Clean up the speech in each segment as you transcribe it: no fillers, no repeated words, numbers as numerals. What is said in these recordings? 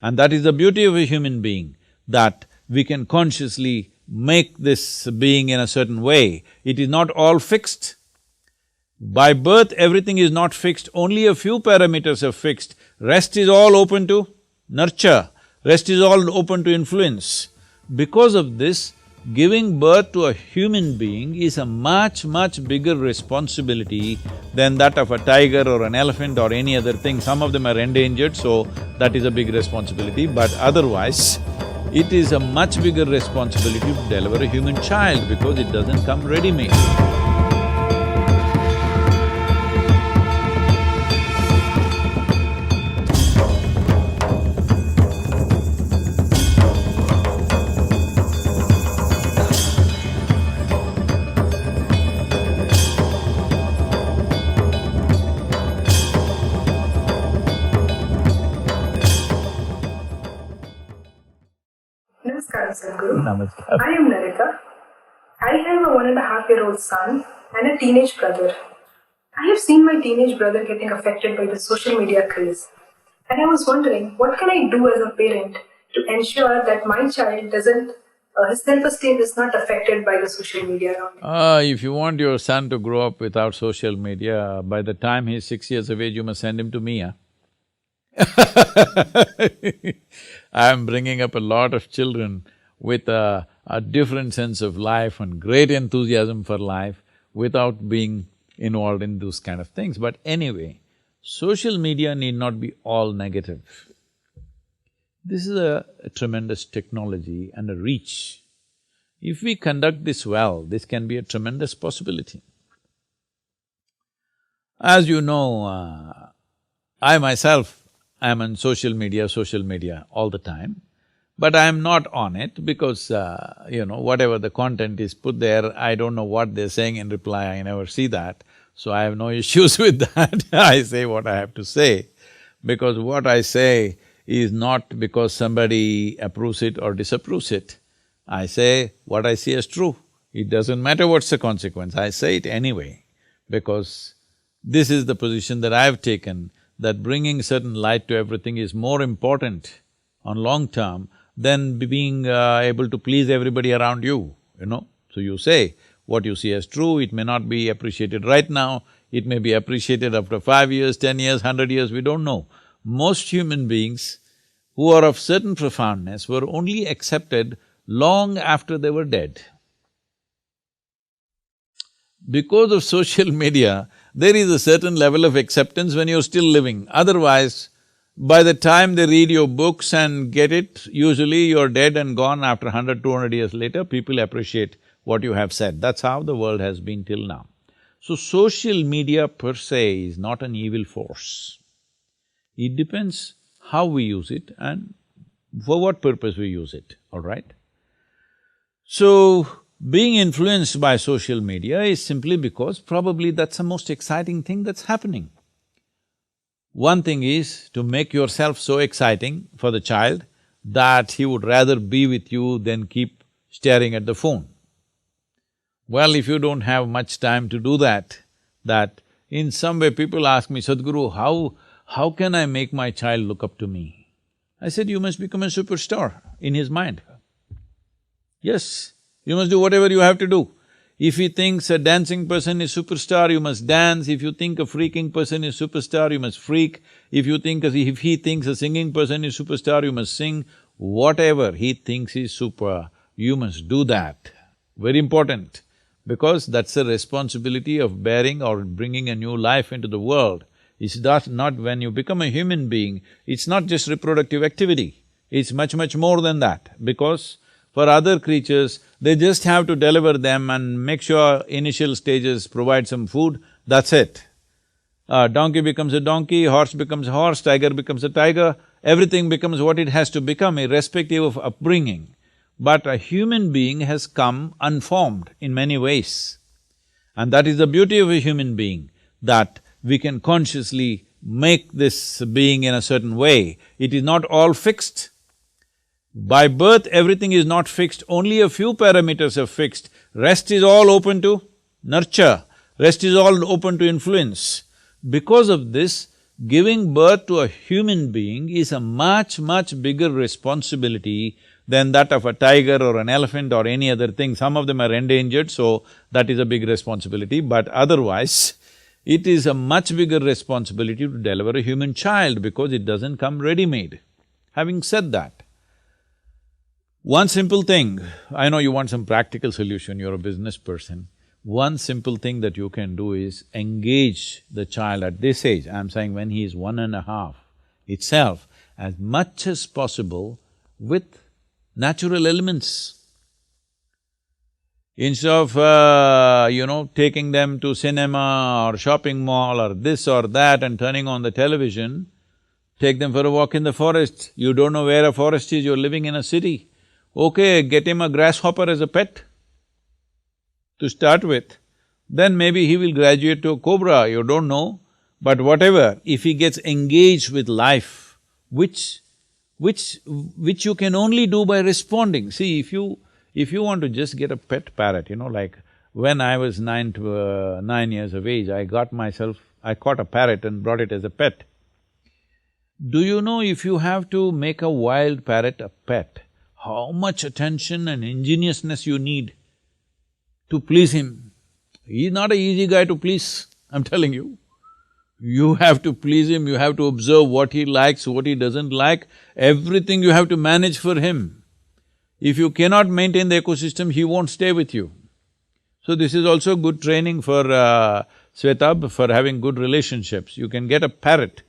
And that is the beauty of a human being, that we can consciously make this being in a certain way. It is not all fixed. By birth, everything is not fixed, only a few parameters are fixed. Rest is all open to nurture, rest is all open to influence. Because of this, giving birth to a human being is a much, much bigger responsibility than that of a tiger or an elephant or any other thing. Some of them are endangered, so that is a big responsibility, but otherwise, it is a much bigger responsibility to deliver a human child because it doesn't come ready-made. Namaskaram, Sadhguru. Namaskar. I am Narika. I have a 1.5-year-old son and a teenage brother. I have seen my teenage brother getting affected by the social media craze. And I was wondering, what can I do as a parent to ensure that my child doesn't, his self-esteem is not affected by the social media around him? If you want your son to grow up without social media, by the time he's 6 years of age, you must send him to me, I'm bringing up a lot of children with a different sense of life and great enthusiasm for life without being involved in those kind of things. But anyway, social media need not be all negative. This is a tremendous technology and a reach. If we conduct this well, this can be a tremendous possibility. As you know, I myself am on social media all the time, but I am not on it because, whatever the content is put there, I don't know what they're saying in reply, I never see that, so I have no issues with that. I say what I have to say, because what I say is not because somebody approves it or disapproves it. I say what I see as true. It doesn't matter what's the consequence, I say it anyway, because this is the position that I've taken, that bringing certain light to everything is more important on long term than being able to please everybody around you, So you say what you see as true, it may not be appreciated right now, it may be appreciated after 5 years, 10 years, 100 years, we don't know. Most human beings who are of certain profoundness were only accepted long after they were dead. Because of social media, there is a certain level of acceptance when you're still living. Otherwise, by the time they read your books and get it, usually you're dead and gone. After 100, 200 years later, people appreciate what you have said. That's how the world has been till now. So social media per se is not an evil force. It depends how we use it and for what purpose we use it, all right? So, being influenced by social media is simply because probably that's the most exciting thing that's happening. One thing is to make yourself so exciting for the child that he would rather be with you than keep staring at the phone. Well, if you don't have much time to do that in some way people ask me, Sadhguru, how can I make my child look up to me? I said, you must become a superstar in his mind. Yes, you must do whatever you have to do. If he thinks a dancing person is superstar, you must dance. If you think a freaking person is superstar, you must freak. If he thinks a singing person is superstar, you must sing. Whatever he thinks is super, you must do that. Very important, because that's the responsibility of bearing or bringing a new life into the world. It's not when you become a human being, it's not just reproductive activity, it's much, much more than that, because for other creatures, they just have to deliver them and make sure initial stages provide some food, that's it. Donkey becomes a donkey, horse becomes a horse, tiger becomes a tiger, everything becomes what it has to become irrespective of upbringing. But a human being has come unformed in many ways. And that is the beauty of a human being, that we can consciously make this being in a certain way. It is not all fixed. By birth, everything is not fixed, only a few parameters are fixed. Rest is all open to nurture, rest is all open to influence. Because of this, Giving birth to a human being is a much, much bigger responsibility than that of a tiger or an elephant or any other thing. Some of them are endangered, so that is a big responsibility, but otherwise, it is a much bigger responsibility to deliver a human child because it doesn't come ready-made. Having said that, one simple thing, I know you want some practical solution, you're a business person. One simple thing that you can do is engage the child at this age, I'm saying when he is 1.5 itself, as much as possible with natural elements. Instead of, taking them to cinema or shopping mall or this or that and turning on the television, take them for a walk in the forest. You don't know where a forest is, you're living in a city. Okay, get him a grasshopper as a pet to start with. Then maybe he will graduate to a cobra, you don't know. But whatever, if he gets engaged with life, which you can only do by responding. See, if you want to just get a pet parrot, like when I was 9 years of age, I caught a parrot and brought it as a pet. Do you know if you have to make a wild parrot a pet, how much attention and ingeniousness you need to please him? He's not an easy guy to please, I'm telling you. You have to please him, you have to observe what he likes, what he doesn't like, everything you have to manage for him. If you cannot maintain the ecosystem, he won't stay with you. So this is also good training for Svetab, for having good relationships. You can get a parrot.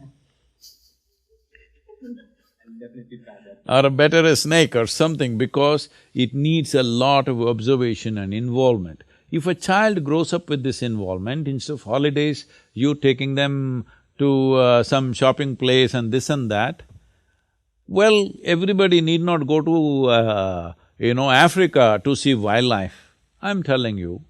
Or better a snake or something, because it needs a lot of observation and involvement. If a child grows up with this involvement, instead of holidays, you taking them to some shopping place and this and that, well, everybody need not go to, Africa to see wildlife. I'm telling you,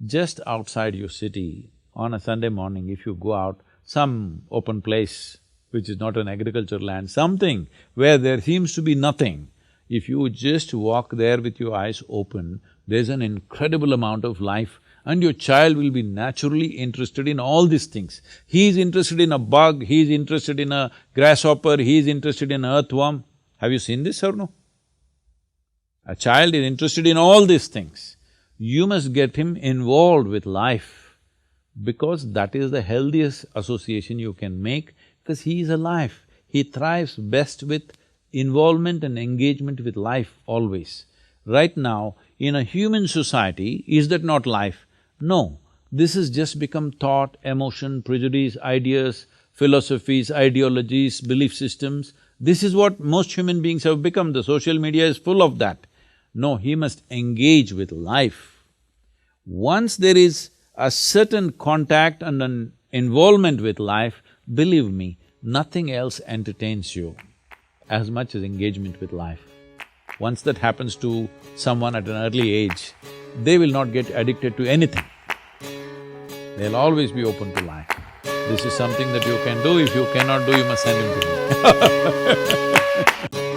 just outside your city, on a Sunday morning, if you go out, some open place, which is not an agricultural land, something where there seems to be nothing, if you just walk there with your eyes open, there's an incredible amount of life and your child will be naturally interested in all these things. He is interested in a bug, he is interested in a grasshopper, he is interested in an earthworm. Have you seen this or no? A child is interested in all these things. You must get him involved with life because that is the healthiest association you can make, because he is alive. He thrives best with involvement and engagement with life always. Right now, in a human society, is that not life? No, this has just become thought, emotion, prejudice, ideas, philosophies, ideologies, belief systems. This is what most human beings have become, the social media is full of that. No, he must engage with life. Once there is a certain contact and an involvement with life, believe me, nothing else entertains you as much as engagement with life. Once that happens to someone at an early age, they will not get addicted to anything. They'll always be open to life. This is something that you can do. If you cannot do, you must send him to me.